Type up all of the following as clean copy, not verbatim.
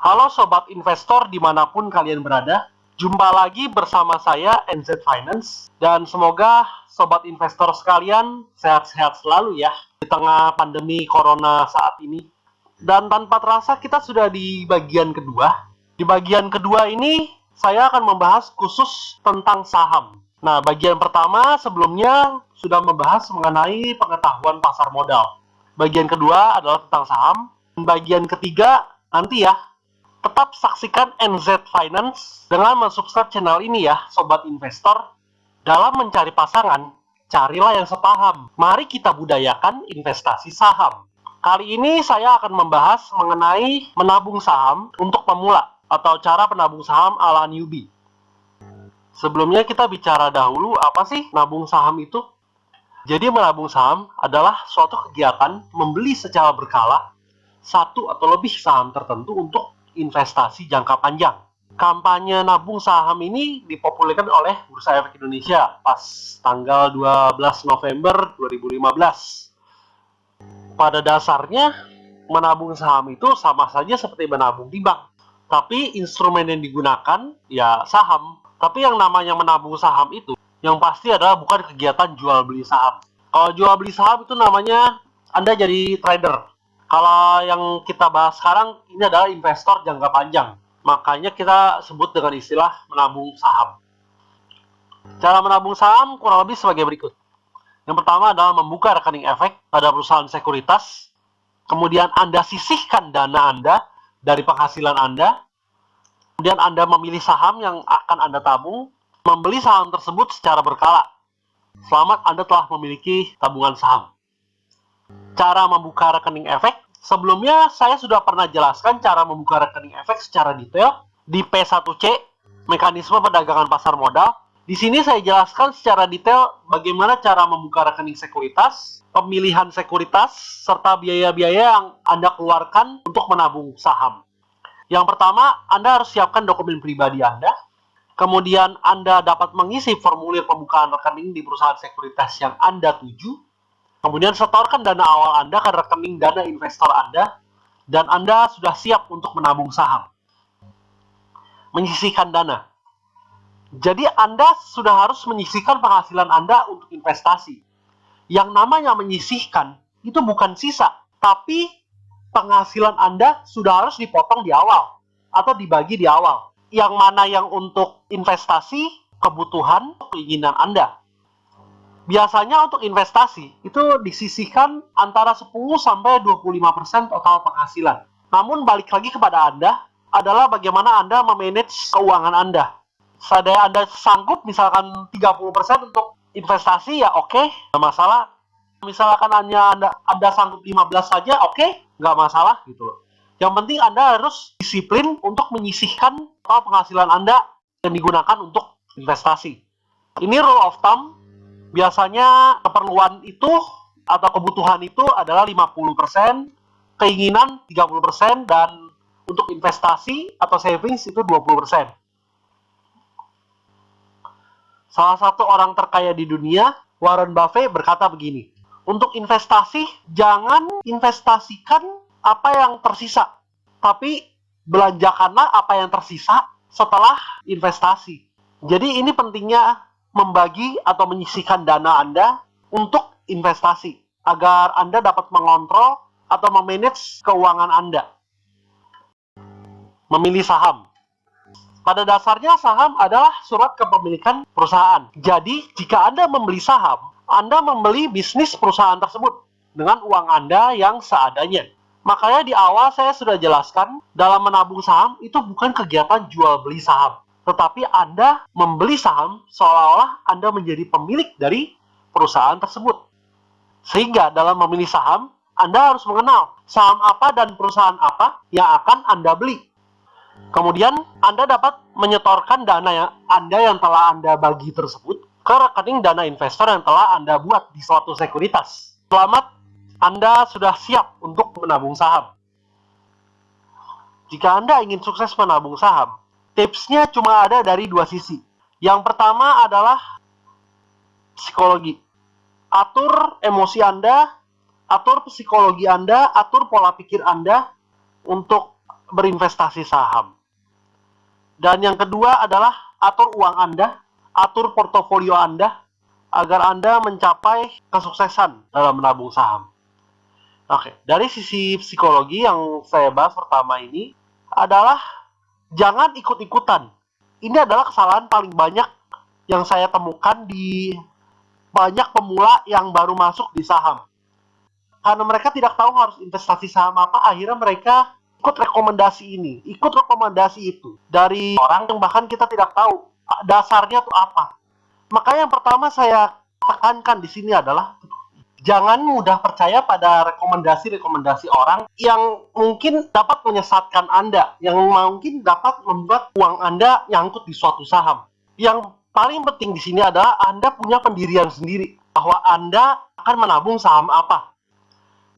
Halo Sobat Investor dimanapun kalian berada, jumpa lagi bersama saya NZ Finance, dan semoga Sobat Investor sekalian sehat-sehat selalu ya di tengah pandemi Corona saat ini. Dan tanpa terasa kita sudah di bagian kedua. Di bagian kedua ini saya akan membahas khusus tentang saham. Nah, bagian pertama sebelumnya sudah membahas mengenai pengetahuan pasar modal. Bagian kedua adalah tentang saham. Bagian ketiga nanti ya. Tetap saksikan NZ Finance dengan mensubscribe channel ini ya, Sobat Investor. Dalam mencari pasangan, carilah yang sepaham. Mari kita budayakan investasi saham. Kali ini saya akan membahas mengenai menabung saham untuk pemula atau cara penabung saham ala newbie. Sebelumnya kita bicara dahulu apa sih nabung saham itu? Jadi menabung saham adalah suatu kegiatan membeli secara berkala satu atau lebih saham tertentu untuk investasi jangka panjang. Kampanye nabung saham ini dipopulerkan oleh Bursa Efek Indonesia pas tanggal 12 November 2015. Pada dasarnya, menabung saham itu sama saja seperti menabung di bank. Tapi instrumen yang digunakan ya saham. Tapi yang namanya menabung saham itu yang pasti adalah bukan kegiatan jual beli saham. Kalau jual beli saham itu namanya Anda jadi trader. Kalau yang kita bahas sekarang ini adalah investor jangka panjang. Makanya kita sebut dengan istilah menabung saham. Cara menabung saham kurang lebih sebagai berikut. Yang pertama adalah membuka rekening efek pada perusahaan sekuritas. Kemudian Anda sisihkan dana Anda dari penghasilan Anda. Kemudian Anda memilih saham yang akan Anda tabung. Membeli saham tersebut secara berkala. Selamat Anda telah memiliki tabungan saham. Cara membuka rekening efek. Sebelumnya saya sudah pernah jelaskan cara membuka rekening efek secara detail di P1C, mekanisme perdagangan pasar modal. Di sini saya jelaskan secara detail bagaimana cara membuka rekening sekuritas, pemilihan sekuritas, serta biaya-biaya yang Anda keluarkan untuk menabung saham. Yang pertama, Anda harus siapkan dokumen pribadi Anda. Kemudian Anda dapat mengisi formulir pembukaan rekening di perusahaan sekuritas yang Anda tuju. Kemudian setorkan dana awal Anda ke rekening dana investor Anda, dan Anda sudah siap untuk menabung saham. Menyisihkan dana. Jadi Anda sudah harus menyisihkan penghasilan Anda untuk investasi. Yang namanya menyisihkan itu bukan sisa, tapi penghasilan Anda sudah harus dipotong di awal atau dibagi di awal. Yang mana yang untuk investasi, kebutuhan, keinginan Anda. Biasanya untuk investasi itu disisihkan antara 10-25% total penghasilan. Namun balik lagi kepada Anda adalah bagaimana Anda memanage keuangan Anda. Seandainya Anda sanggup misalkan 30% untuk investasi ya oke, nggak masalah. Misalkan hanya Anda sanggup 15 saja oke, nggak masalah gitu loh. Yang penting Anda harus disiplin untuk menyisihkan total penghasilan Anda yang digunakan untuk investasi. Ini rule of thumb. Biasanya keperluan itu atau kebutuhan itu adalah 50%, keinginan 30%, dan untuk investasi atau savings itu 20%. Salah satu orang terkaya di dunia, Warren Buffett, berkata begini, untuk investasi, jangan investasikan apa yang tersisa, tapi belanjakanlah apa yang tersisa setelah investasi. Jadi ini pentingnya membagi atau menyisihkan dana Anda untuk investasi agar Anda dapat mengontrol atau memanage keuangan Anda. Memilih saham. Pada dasarnya saham adalah surat kepemilikan perusahaan. Jadi jika Anda membeli saham, Anda membeli bisnis perusahaan tersebut dengan uang Anda yang seadanya. Makanya di awal saya sudah jelaskan, dalam menabung saham itu bukan kegiatan jual beli saham. Tetapi Anda membeli saham seolah-olah Anda menjadi pemilik dari perusahaan tersebut. Sehingga dalam memilih saham, Anda harus mengenal saham apa dan perusahaan apa yang akan Anda beli. Kemudian Anda dapat menyetorkan dana Anda yang telah Anda bagi tersebut ke rekening dana investor yang telah Anda buat di suatu sekuritas. Selamat, Anda sudah siap untuk menabung saham. Jika Anda ingin sukses menabung saham, tipsnya cuma ada dari dua sisi. Yang pertama adalah psikologi. Atur emosi Anda, atur psikologi Anda, atur pola pikir Anda untuk berinvestasi saham. Dan yang kedua adalah atur uang Anda, atur portofolio Anda, agar Anda mencapai kesuksesan dalam menabung saham. Oke, dari sisi psikologi yang saya bahas pertama ini adalah jangan ikut-ikutan. Ini adalah kesalahan paling banyak yang saya temukan di banyak pemula yang baru masuk di saham. Karena mereka tidak tahu harus investasi saham apa, akhirnya mereka ikut rekomendasi ini, ikut rekomendasi itu. Dari orang yang bahkan kita tidak tahu dasarnya itu apa. Makanya yang pertama saya tekankan di sini adalah jangan mudah percaya pada rekomendasi-rekomendasi orang yang mungkin dapat menyesatkan Anda, yang mungkin dapat membuat uang Anda nyangkut di suatu saham. Yang paling penting di sini adalah Anda punya pendirian sendiri, bahwa Anda akan menabung saham apa.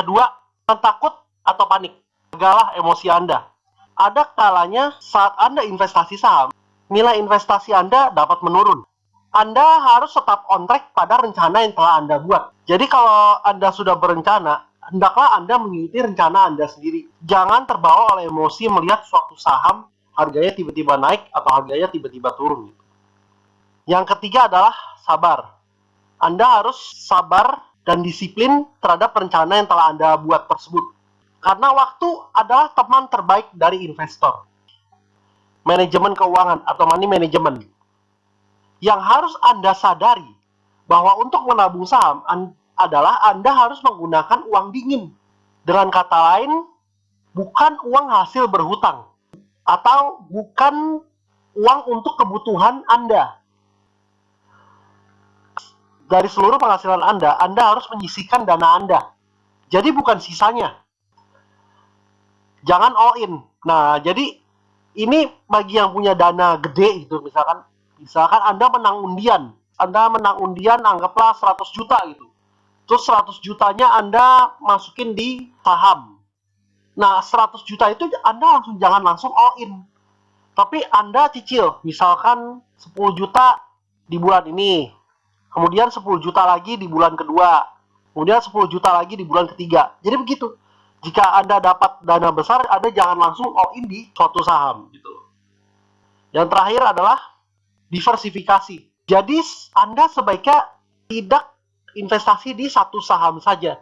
Kedua, jangan takut atau panik. Jagalah emosi Anda. Ada kalanya saat Anda investasi saham, nilai investasi Anda dapat menurun. Anda harus tetap on track pada rencana yang telah Anda buat. Jadi kalau Anda sudah berencana, hendaklah Anda mengikuti rencana Anda sendiri. Jangan terbawa oleh emosi melihat suatu saham harganya tiba-tiba naik atau harganya tiba-tiba turun. Yang ketiga adalah sabar. Anda harus sabar dan disiplin terhadap rencana yang telah Anda buat tersebut. Karena waktu adalah teman terbaik dari investor. Manajemen keuangan atau money management. Yang harus Anda sadari bahwa untuk menabung saham adalah Anda harus menggunakan uang dingin. Dengan kata lain, bukan uang hasil berhutang atau bukan uang untuk kebutuhan Anda. Dari seluruh penghasilan Anda harus menyisihkan dana Anda. Jadi bukan sisanya. Jangan all in. Nah, jadi ini bagi yang punya dana gede gitu, misalkan Anda menang undian. Anda menang undian anggaplah 100 juta gitu. Terus 100 jutanya Anda masukin di saham. Nah, 100 juta itu Anda jangan langsung all in. Tapi Anda cicil, misalkan 10 juta di bulan ini. Kemudian 10 juta lagi di bulan kedua. Kemudian 10 juta lagi di bulan ketiga. Jadi begitu. Jika Anda dapat dana besar, Anda jangan langsung all in di suatu saham gitu. Yang terakhir adalah diversifikasi. Jadi Anda sebaiknya tidak investasi di satu saham saja.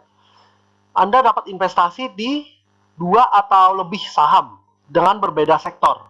Anda dapat investasi di 2 atau lebih saham dengan berbeda sektor.